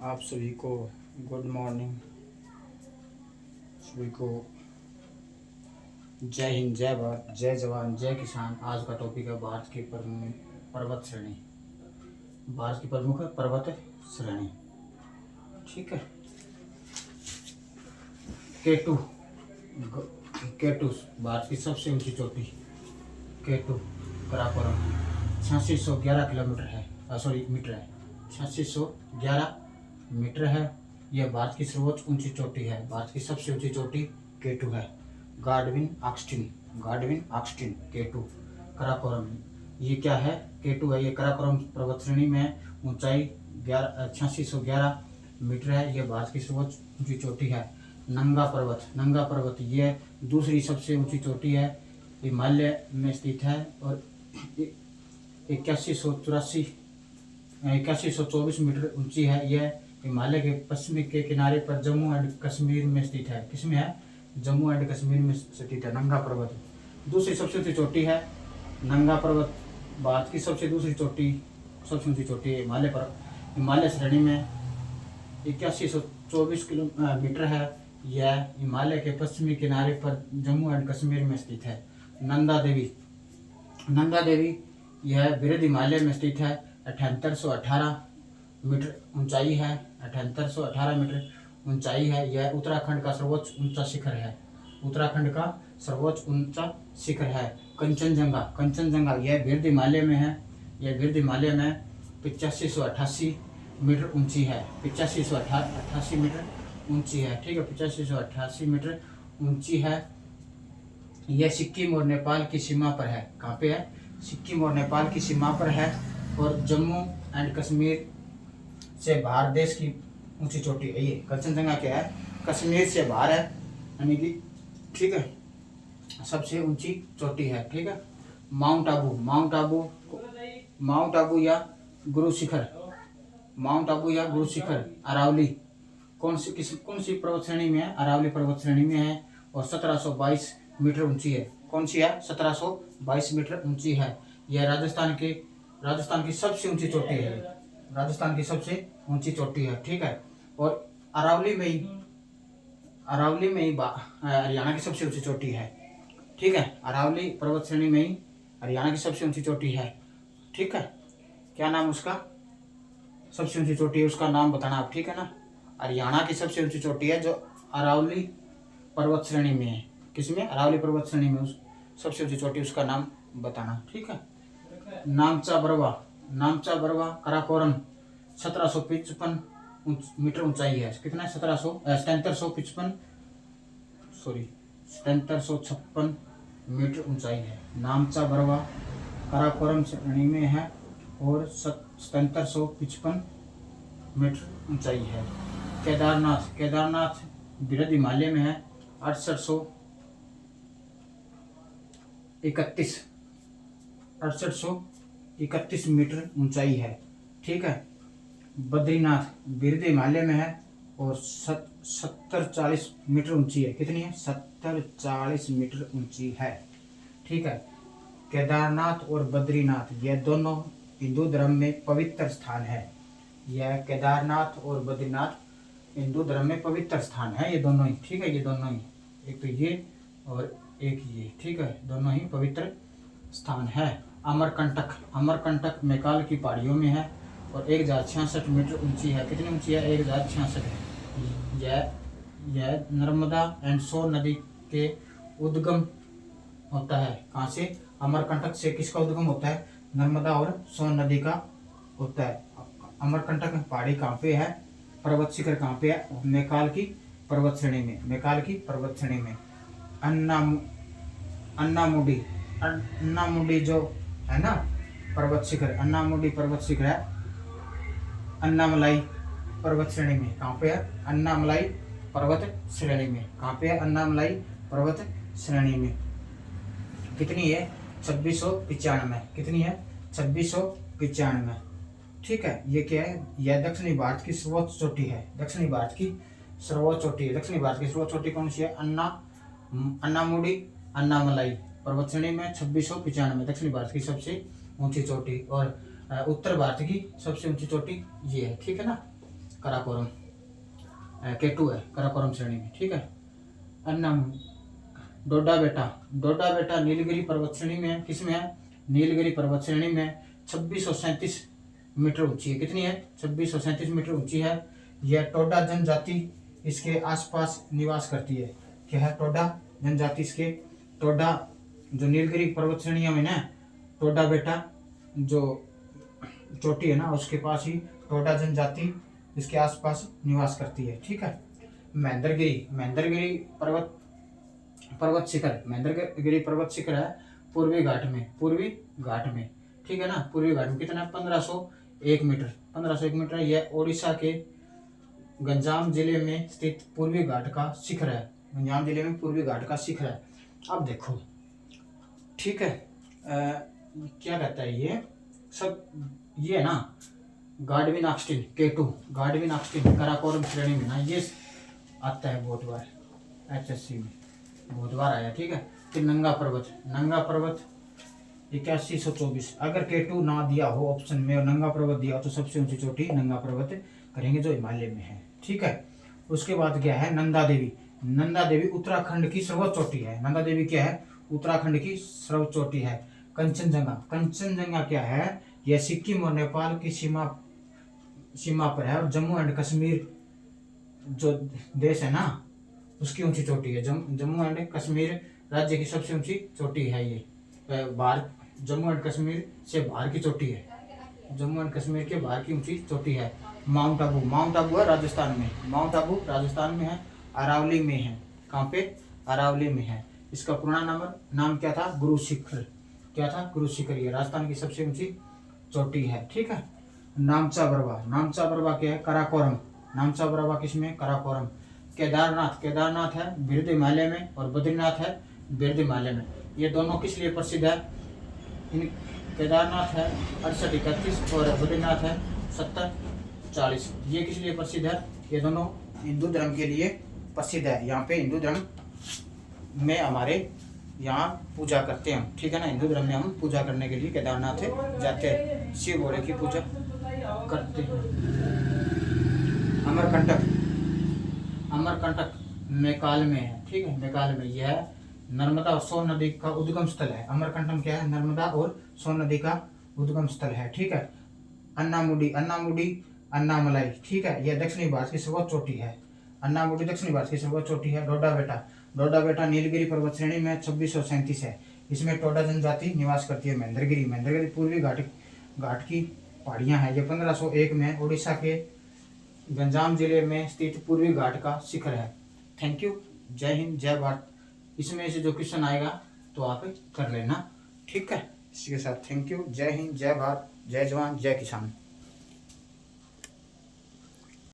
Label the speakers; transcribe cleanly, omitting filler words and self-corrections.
Speaker 1: आप सभी को गुड मॉर्निंग। सभी को जय हिंद, जय भारत, जय जवान, जय किसान। आज का टॉपिक है भारत की प्रमुख पर्वत श्रेणी। भारत की प्रमुख पर्वत श्रेणी, ठीक है। केटू, केटू भारत की सबसे ऊंची चोटी। केटू कराकोरम 8611 किलोमीटर है, सॉरी मीटर है। 8611 मीटर है। यह भारत की सर्वोच्च ऊंची चोटी है। भारत की सबसे ऊंची चोटी केटू है। गाडविन ऑक्सटिन केटू कराकोरम। ये क्या है? केटू है। ये कराकोरम पर्वत श्रेणी में ऊंचाई 8611 मीटर है। यह भारत की सर्वोच्च ऊंची चोटी है। नंगा पर्वत ये दूसरी सबसे ऊंची चोटी है। हिमालय में स्थित है और 8124 मीटर ऊंची है। यह हिमालय के पश्चिमी के किनारे पर जम्मू एंड कश्मीर में स्थित है। किसमें है? जम्मू एंड कश्मीर में स्थित है। नंगा पर्वत दूसरी सबसे ऊंची चोटी है। नंगा पर्वत भारत की सबसे ऊंची चोटी है। हिमालय श्रेणी में 8124 किलोमीटर है। यह हिमालय के पश्चिमी किनारे पर जम्मू एंड कश्मीर में स्थित है। नंदा देवी यह वृहद हिमालय में स्थित है। 7818 मीटर ऊंचाई है। 7818 मीटर ऊंचाई है। यह उत्तराखंड का सर्वोच्च ऊंचा शिखर है। कंचनजंगा यह वृहद हिमालय में है। यह वृहद हिमालय में 8588 मीटर ऊंची है। 8588 मीटर ऊंची है, ठीक है। 8588 मीटर ऊंची है। यह सिक्किम और नेपाल की सीमा पर है। कहाँ पे है? सिक्किम और नेपाल की सीमा पर है और जम्मू एंड कश्मीर से बाहर देश की ऊंची चोटी है। ये कंचनजंगा क्या है? कश्मीर से बाहर है, यानी कि, ठीक है, सबसे ऊंची चोटी है, ठीक है। माउंट आबू या गुरु शिखर अरावली कौन सी पर्वत श्रेणी में है? अरावली पर्वत श्रेणी में है और 1722 मीटर ऊंची है। कौन सी है? 1722 मीटर ऊंची है। यह राजस्थान की सबसे ऊंची चोटी है। राजस्थान की सबसे ऊंची चोटी है, ठीक है। और अरावली में ही हरियाणा की सबसे ऊंची चोटी है, ठीक है। अरावली पर्वत श्रेणी में ही हरियाणा की सबसे ऊंची चोटी है, ठीक है। क्या नाम उसका? सबसे ऊंची चोटी है उसका नाम बताना आप, ठीक है ना। हरियाणा की सबसे ऊंची चोटी है जो अरावली पर्वत श्रेणी में है। किसमें? अरावली पर्वत श्रेणी में सबसे ऊंची चोटी, उसका नाम बताना, ठीक है। नामचा बरवा कराकोरम 1755 मीटर ऊंचाई है। कितना है? 1756 मीटर ऊंचाई है। नामचा बरवा कराकोरम श्रेणी में है और 1755 मीटर ऊंचाई है। केदारनाथ वृहद हिमालय में है। 6831 मीटर ऊंचाई है, ठीक है। बद्रीनाथ वृहद हिमालय में है और 7040 मीटर ऊंची है। कितनी है? 7040 मीटर ऊंची है, ठीक है। केदारनाथ और बद्रीनाथ यह दोनों हिंदू धर्म में पवित्र स्थान है। यह केदारनाथ और बद्रीनाथ हिंदू धर्म में पवित्र स्थान है। ये दोनों ही, ठीक है। ये दोनों ही, एक तो ये और एक ये, ठीक है। दोनों ही पवित्र स्थान है। अमरकंटक मैकाल की पहाड़ियों में है और 1066 मीटर ऊंची है। कितनी ऊंची है? 1066 है। यह नर्मदा एंड सोन नदी के उद्गम होता है। कहाँ से? अमरकंटक से किसका उद्गम होता है? नर्मदा और सोन नदी का होता है। अमरकंटक पहाड़ी कहाँ पे है? पर्वत शिखर कहाँ पे है? मैकाल की पर्वत श्रेणी में। अन्नामुडी जो है ना पर्वत शिखर, अन्नामुडी पर्वत शिखर है अन्नामलाई पर्वत श्रेणी में। कहाँ पे है? अन्नामलाई पर्वत श्रेणी में। कहाँ पे है? अन्नामलाई पर्वत श्रेणी में। कितनी है? 2695। कितनी है? 2695, ठीक है। ये क्या है? यह दक्षिणी भारत की सर्वोच्च चोटी है। दक्षिणी भारत की सर्वोच्च चोटी कौन सी है? अन्नामलाई पर्वत श्रेणी में 2695 दक्षिणी भारत की सबसे ऊंची चोटी। और उत्तर भारत की सबसे ऊंची चोटी ये है, ठीक है ना। कराकोरम K2 है कराकोरम श्रेणी में, ठीक है। अन्नम डोडा बेटा नीलगिरी पर्वत श्रेणी में है, किसमें है, नीलगिरी पर्वत श्रेणी में 2637 मीटर ऊंची है। कितनी है, 2637 मीटर ऊंची है। यह टोडा जनजाति इसके आसपास निवास करती है। क्या है, टोडा जनजाति इसके, टोडा जो नीलगिरी पर्वत श्रेणियों में ना, टोडा बेटा जो चोटी है ना उसके पास ही टोडा जनजाति इसके आसपास निवास करती है, ठीक है। महेंद्रगिरी पर्वत शिखर, महेंद्रगिरी पर्वत शिखर है पूर्वी घाट में, ठीक है ना। पूर्वी घाट में कितना है, 1501 मीटर, 1501 मीटर। यह ओडिशा के गंजाम जिले में स्थित पूर्वी घाट का शिखर है, गंजाम जिले में पूर्वी घाट का शिखर है। अब देखो, ठीक है, क्या कहता है ये सब, ये ना गार्डविन ऑक्सटिन K2, गार्डविन ऑक्सटिन कराकोरम श्रेणी में ना ये आता है बहुत बार, HSC में बहुत बार आया, ठीक है। फिर नंगा पर्वत 8124, अगर K2 ना दिया हो ऑप्शन में और नंगा पर्वत दिया हो तो सबसे ऊंची चोटी नंगा पर्वत करेंगे जो हिमालय में है, ठीक है। उसके बाद क्या है, नंदा देवी उत्तराखंड की सर्वोच्च चोटी है। नंदा देवी क्या है, उत्तराखंड की सर्वोच्च चोटी है। कंचनजंगा क्या है, यह सिक्किम और नेपाल की सीमा पर है और जम्मू एंड कश्मीर जो देश है ना उसकी ऊंची चोटी है। जम्मू एंड कश्मीर राज्य की सबसे ऊंची चोटी है ये, बाहर जम्मू एंड कश्मीर से बाहर की चोटी है, जम्मू एंड कश्मीर के बाहर की ऊंची चोटी है। माउंट आबू है राजस्थान में, माउंट आबू राजस्थान में है, अरावली में है। कहाँ पे, अरावली में है। इसका पुराना नाम क्या था, गुरु शिखर, क्या था, गुरु शिखर। ये राजस्थान की सबसे ऊंची चोटी है, ठीक है। नामचा बरवा क्या है, कराकोरम, नामचा बरवा किसमें, कराकोरम। केदारनाथ है बिरद हिमालय में और बद्रीनाथ है बिरद हिमालय में। ये दोनों किस लिए प्रसिद्ध है, केदारनाथ है 6831 और बद्रीनाथ है 7040। ये किस लिए प्रसिद्ध है, ये दोनों हिंदू धर्म के लिए प्रसिद्ध है। यहाँ पे हिंदू धर्म में हमारे यहाँ पूजा करते हैं हम, ठीक है ना। हिंदू धर्म में हम पूजा करने के लिए केदारनाथ जाते हैं, शिव भोले की पूजा करते हैं। अमरकंटक मेकाल में है, ठीक है, मेकाल में। यह नर्मदा और सोन नदी का उद्गम स्थल है। अमरकंटक क्या है, नर्मदा और सोन नदी का उद्गम स्थल है, ठीक है। अन्नामलाई, ठीक है, यह दक्षिणी भारत की सर्वोच्च चोटी है। अन्नामुडी दक्षिणी भारत की सर्वोच्च चोटी है। डोडा बेटा नीलगिरी पर्वत श्रेणी में 2637 है। इसमें टोडा जनजाति निवास करती है। महेंद्रगिरी पूर्वी घाट की पहाड़ियां हैं। ये 1501 में उड़ीसा के गंजाम जिले में स्थित पूर्वी घाट का शिखर है। थैंक यू, जय हिंद, जय भारत। इसमें से जो क्वेश्चन आएगा तो आप कर लेना, ठीक है। इसी के साथ थैंक यू, जय हिंद, जय भारत, जय जवान, जय किसान।